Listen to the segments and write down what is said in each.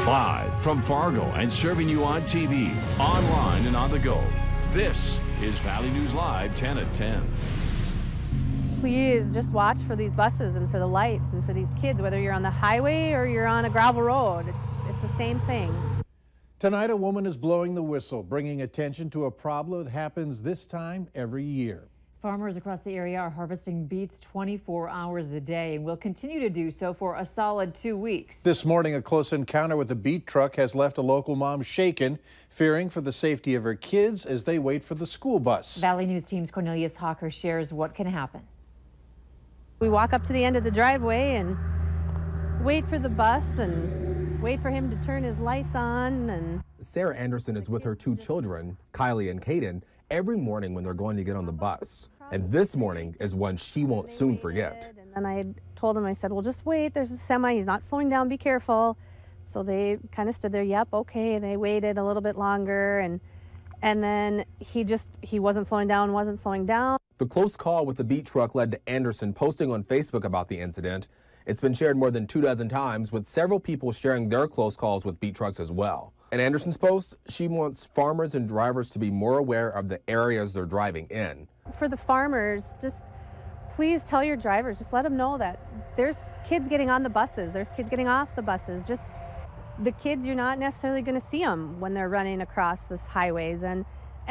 Live from Fargo and serving you on TV, online, and on the go. This is Valley News Live 10 at 10. Please just watch for these buses and for the lights and for these kids, whether you're on the highway or you're on a gravel road. It's the same thing. Tonight, a woman is blowing the whistle, bringing attention to a problem that happens this time every year. Farmers across the area are harvesting beets 24 hours a day and will continue to do so for a solid 2 weeks. This morning, a close encounter with a beet truck has left a local mom shaken, fearing for the safety of her kids as they wait for the school bus. Valley News Team's Cornelius Hawker shares what can happen. We walk up to the end of the driveway and wait for the bus and wait for him to turn his lights on. And Sarah Anderson is with her 2 children, Kylie and Caden, every morning when they're going to get on the bus. And this morning is one she won't soon forget. And I told him, I said, well, just wait. There's a semi. He's not slowing down. Be careful. So they kind of stood there. Yep, okay. They waited a little bit longer. And then he wasn't slowing down, wasn't slowing down. The close call with the beet truck led to Anderson posting on Facebook about the incident. It's been shared more than 24 times, with several people sharing their close calls with beet trucks as well. In Anderson's post, she wants farmers and drivers to be more aware of the areas they're driving in. For the farmers, just please tell your drivers, just let them know that there's kids getting on the buses, there's kids getting off the buses. Just the kids, you're not necessarily going to see them when they're running across this highways. And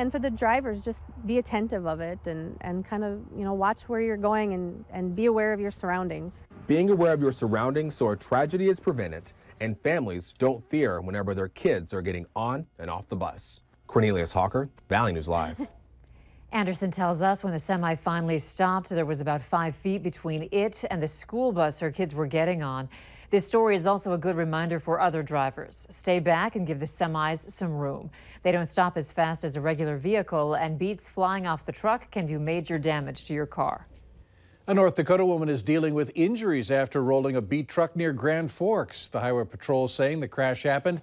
for the drivers, just be attentive of it and kind of, watch where you're going and be aware of your surroundings. Being aware of your surroundings so a tragedy is prevented and families don't fear whenever their kids are getting on and off the bus. Cornelius Hawker, Valley News Live. Anderson tells us when the semi finally stopped, there was about 5 feet between it and the school bus her kids were getting on. This story is also a good reminder for other drivers. Stay back and give the semis some room. They don't stop as fast as a regular vehicle, and beets flying off the truck can do major damage to your car. A North Dakota woman is dealing with injuries after rolling a beet truck near Grand Forks. The Highway Patrol saying the crash happened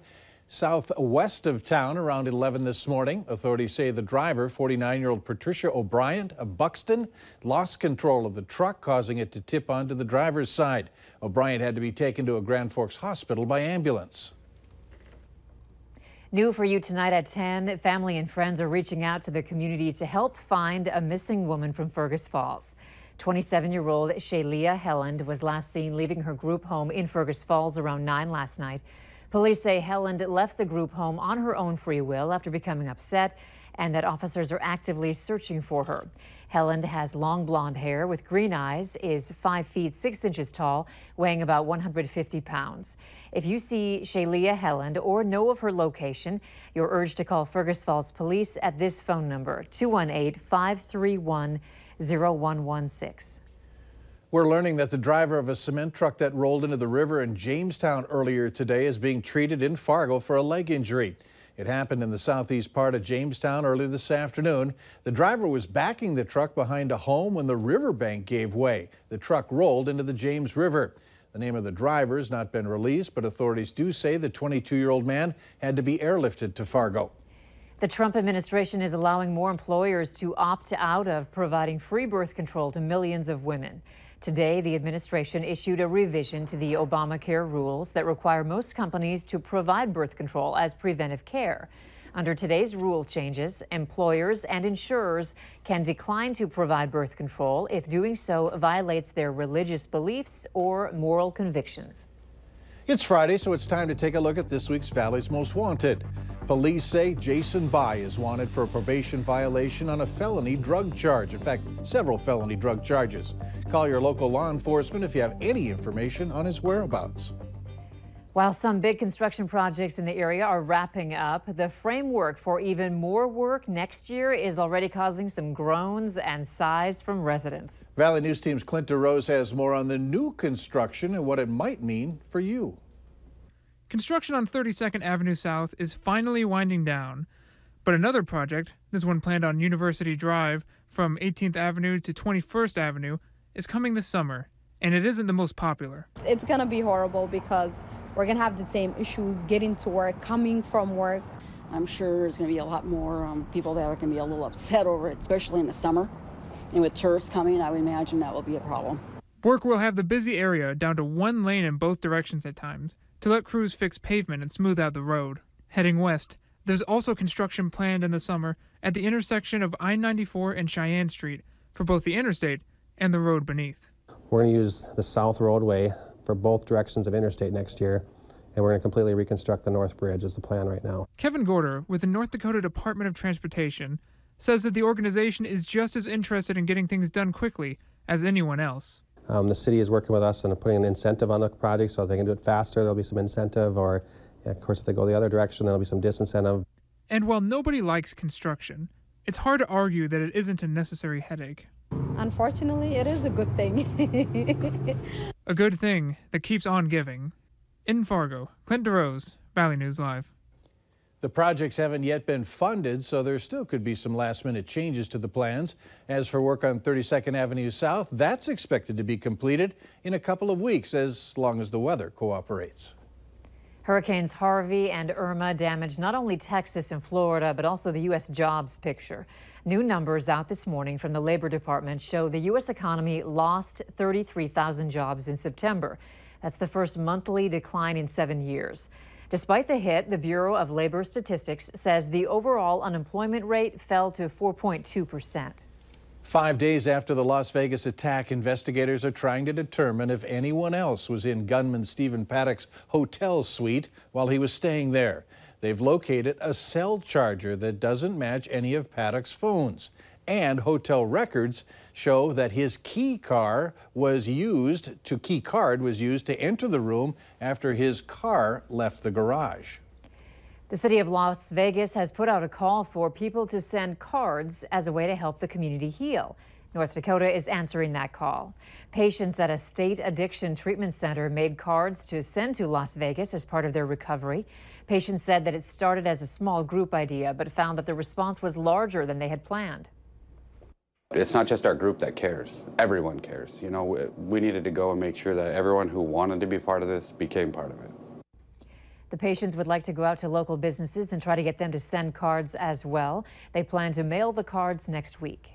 southwest of town around 11 this morning. Authorities say the driver, 49-year-old Patricia O'Brien of Buxton, lost control of the truck, causing it to tip onto the driver's side. O'Brien had to be taken to a Grand Forks hospital by ambulance. New for you tonight at 10, family and friends are reaching out to the community to help find a missing woman from Fergus Falls. 27-year-old Shaylia Helland was last seen leaving her group home in Fergus Falls around 9 last night. Police say Helland left the group home on her own free will after becoming upset, and that officers are actively searching for her. Helland has long blonde hair with green eyes, is 5 feet 6 inches tall, weighing about 150 pounds. If you see Shaylia Helland or know of her location, you're urged to call Fergus Falls Police at this phone number, 218-531-0116. We're learning that the driver of a cement truck that rolled into the river in Jamestown earlier today is being treated in Fargo for a leg injury. It happened in the southeast part of Jamestown early this afternoon. The driver was backing the truck behind a home when the riverbank gave way. The truck rolled into the James River. The name of the driver has not been released, but authorities do say the 22-year-old man had to be airlifted to Fargo. The Trump administration is allowing more employers to opt out of providing free birth control to millions of women. Today, the administration issued a revision to the Obamacare rules that require most companies to provide birth control as preventive care. Under today's rule changes, employers and insurers can decline to provide birth control if doing so violates their religious beliefs or moral convictions. It's Friday, so it's time to take a look at this week's Valley's Most Wanted. Police say Jason Bai is wanted for a probation violation on a felony drug charge. In fact, several felony drug charges. Call your local law enforcement if you have any information on his whereabouts. While some big construction projects in the area are wrapping up, the framework for even more work next year is already causing some groans and sighs from residents. Valley News Team's Clint DeRose has more on the new construction and what it might mean for you. Construction on 32nd Avenue South is finally winding down, but another project, this one planned on University Drive from 18th Avenue to 21st Avenue, is coming this summer, and it isn't the most popular. It's going to be horrible because we're going to have the same issues getting to work, coming from work. I'm sure there's going to be a lot more people that are going to be a little upset over it, especially in the summer. And with tourists coming, I would imagine that will be a problem. Work will have the busy area down to one lane in both directions at times, to let crews fix pavement and smooth out the road. Heading west, there's also construction planned in the summer at the intersection of I-94 and Cheyenne Street for both the interstate and the road beneath. We're going to use the south roadway for both directions of interstate next year, and we're going to completely reconstruct the north bridge is the plan right now. Kevin Gorder with the North Dakota Department of Transportation says that the organization is just as interested in getting things done quickly as anyone else. The city is working with us and putting an incentive on the project so if they can do it faster, there'll be some incentive, or of course if they go the other direction, there'll be some disincentive. And while nobody likes construction, it's hard to argue that it isn't a necessary headache. Unfortunately, it is a good thing. A good thing that keeps on giving. In Fargo, Clint DeRose, Valley News Live. The projects haven't yet been funded, so there still could be some last-minute changes to the plans. As for work on 32nd Avenue South, that's expected to be completed in a couple of weeks, as long as the weather cooperates. Hurricanes Harvey and Irma damaged not only Texas and Florida, but also the U.S. jobs picture. New numbers out this morning from the Labor Department show the U.S. economy lost 33,000 jobs in September. That's the first monthly decline in 7 years. Despite the hit, the Bureau of Labor Statistics says the overall unemployment rate fell to 4.2%. 5 days after the Las Vegas attack, investigators are trying to determine if anyone else was in gunman Stephen Paddock's hotel suite while he was staying there. They've located a cell charger that doesn't match any of Paddock's phones. And hotel records show that his key card was used to enter the room after his car left the garage. The city of Las Vegas has put out a call for people to send cards as a way to help the community heal. North Dakota is answering that call. Patients at a state addiction treatment center made cards to send to Las Vegas as part of their recovery. Patients said that it started as a small group idea, but found that the response was larger than they had planned. It's not just our group that cares. Everyone cares. You know, we needed to go and make sure that everyone who wanted to be part of this became part of it. The patients would like to go out to local businesses and try to get them to send cards as well. They plan to mail the cards next week.